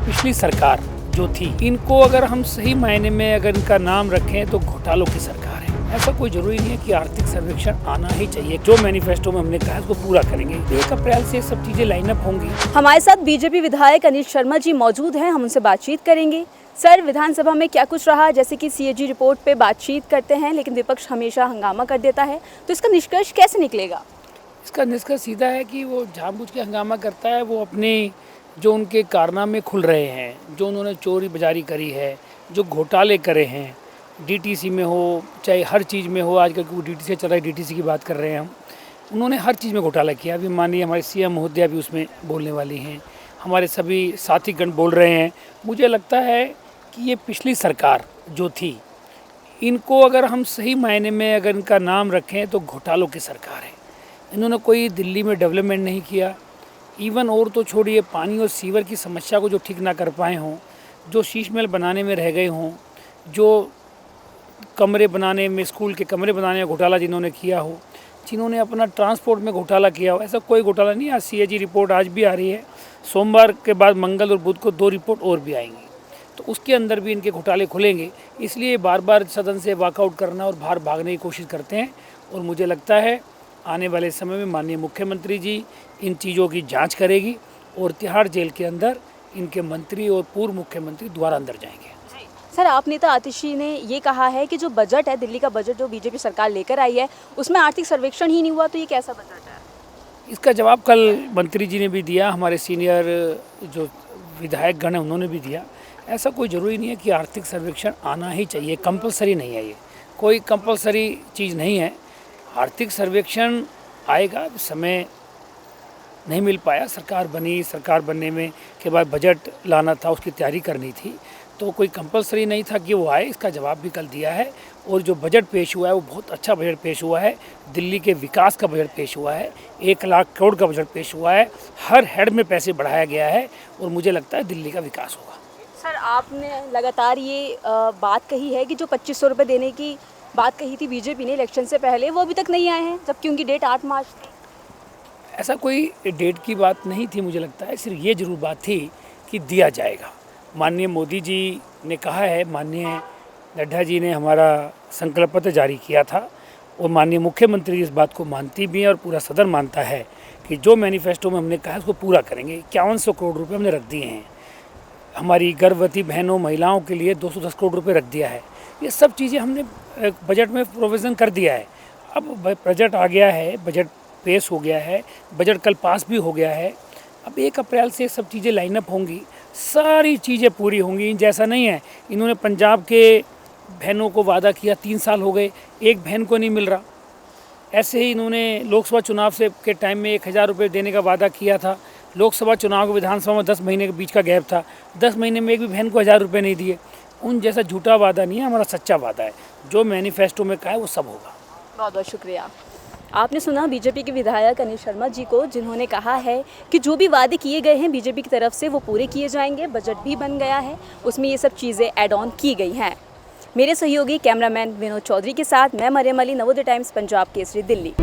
पिछली सरकार जो थी, इनको अगर हम सही मायने में अगर इनका नाम रखें तो घोटालों की सरकार है। ऐसा कोई जरूरी नहीं है कि आर्थिक सर्वेक्षण आना ही चाहिए। जो मैनिफेस्टो में हमने कहा है उसको पूरा करेंगे। 1 अप्रैल से सब चीजें लाइन अप होंगी। हमारे साथ बीजेपी विधायक अनिल शर्मा जी मौजूद हैं, हम उनसे बातचीत करेंगे। सर, विधानसभा में क्या कुछ रहा? जैसे कि सीएजी रिपोर्ट पे बातचीत करते हैं लेकिन विपक्ष हमेशा हंगामा कर देता है, तो इसका निष्कर्ष कैसे निकलेगा? इसका निष्कर्ष सीधा है कि वो जानबूझ के हंगामा करता है। वो अपने जो उनके कारनामे खुल रहे हैं, जो उन्होंने चोरी बजारी करी है, जो घोटाले करे हैं, डीटीसी में हो चाहे हर चीज़ में हो, आजकल वो डीटीसी चल रहा है, डीटीसी की बात कर रहे हैं हम, उन्होंने हर चीज़ में घोटाला किया। अभी माननीय हमारे सीएम महोदया भी उसमें बोलने वाली हैं, हमारे सभी साथीगण बोल रहे हैं। मुझे लगता है कि ये पिछली सरकार जो थी, इनको अगर हम सही मायने में अगर इनका नाम रखें तो घोटालों की सरकार है। इन्होंने कोई दिल्ली में डेवलपमेंट नहीं किया, इवन और तो छोड़िए पानी और सीवर की समस्या को जो ठीक ना कर पाए हों, जो शीश महल बनाने में रह गए हों, जो कमरे बनाने में, स्कूल के कमरे बनाने में घोटाला जिन्होंने किया हो, जिन्होंने अपना ट्रांसपोर्ट में घोटाला किया हो, ऐसा कोई घोटाला नहीं। आज सीएजी रिपोर्ट आज भी आ रही है, सोमवार के बाद मंगल और बुध को 2 रिपोर्ट और भी आएंगी, तो उसके अंदर भी इनके घोटाले खुलेंगे। इसलिए बार बार सदन से वॉकआउट करना और बाहर भागने की कोशिश करते हैं। और मुझे लगता है आने वाले समय में माननीय मुख्यमंत्री जी इन चीज़ों की जांच करेगी और तिहाड़ जेल के अंदर इनके मंत्री और पूर्व मुख्यमंत्री दोबारा अंदर जाएंगे। सर, आप नेता आतिशी ने ये कहा है कि जो बजट है, दिल्ली का बजट जो बीजेपी सरकार लेकर आई है, उसमें आर्थिक सर्वेक्षण ही नहीं हुआ, तो ये कैसा बजट है? इसका जवाब कल मंत्री जी ने भी दिया, हमारे सीनियर जो विधायक गण हैं उन्होंने भी दिया। ऐसा कोई ज़रूरी नहीं है कि आर्थिक सर्वेक्षण आना ही चाहिए, कंपलसरी नहीं है, ये कोई कंपलसरी चीज़ नहीं है। आर्थिक सर्वेक्षण आएगा, समय नहीं मिल पाया, सरकार बनी, सरकार बनने में के बाद बजट लाना था, उसकी तैयारी करनी थी, तो कोई कंपलसरी नहीं था कि वो आए। इसका जवाब भी कल दिया है। और जो बजट पेश हुआ है वो बहुत अच्छा बजट पेश हुआ है। दिल्ली के विकास का बजट पेश हुआ है, 1 लाख करोड़ का बजट पेश हुआ है, हर हेड में पैसे बढ़ाया गया है और मुझे लगता है दिल्ली का विकास होगा। सर, आपने लगातार ये बात कही है कि जो 2500 रुपये देने की बात कही थी बीजेपी ने इलेक्शन से पहले, वो अभी तक नहीं आए हैं, जबकि उनकी डेट 8 मार्च थी। ऐसा कोई डेट की बात नहीं थी, मुझे लगता है सिर्फ ये जरूर बात थी कि दिया जाएगा। माननीय मोदी जी ने कहा है, माननीय नड्डा जी ने हमारा संकल्प पत्र जारी किया था और माननीय मुख्यमंत्री इस बात को मानती भी हैं और पूरा सदन मानता है कि जो मैनिफेस्टो में हमने कहा है उसको पूरा करेंगे। 5100 करोड़ रुपये हमने रख दिए हैं। हमारी गर्भवती बहनों महिलाओं के लिए 210 करोड़ रुपये रख दिया है। ये सब चीज़ें हमने बजट में प्रोविज़न कर दिया है। अब बजट आ गया है, बजट पेश हो गया है, बजट कल पास भी हो गया है। अब 1 अप्रैल से सब चीज़ें लाइन अप होंगी, सारी चीज़ें पूरी होंगी। जैसा नहीं है, इन्होंने पंजाब के बहनों को वादा किया, 3 साल हो गए, एक बहन को नहीं मिल रहा। ऐसे ही इन्होंने लोकसभा चुनाव से के टाइम में 1000 रुपये देने का वादा किया था। लोकसभा चुनाव को विधानसभा में 10 महीने के बीच का गैप था, 10 महीने में एक भी बहन को 1000 रुपये नहीं दिए। उन जैसा झूठा वादा नहीं है, हमारा सच्चा वादा है। जो मैनिफेस्टो में कहा है वो सब होगा। बहुत बहुत शुक्रिया। आपने सुना बीजेपी के विधायक अनिल शर्मा जी को, जिन्होंने कहा है कि जो भी वादे किए गए हैं बीजेपी की तरफ से वो पूरे किए जाएंगे। बजट भी बन गया है, उसमें ये सब चीज़ें ऐड ऑन की गई हैं। मेरे सहयोगी कैमरामैन विनोद चौधरी के साथ मैं मरियम अली, नवोदय टाइम्स, पंजाब केसरी, दिल्ली।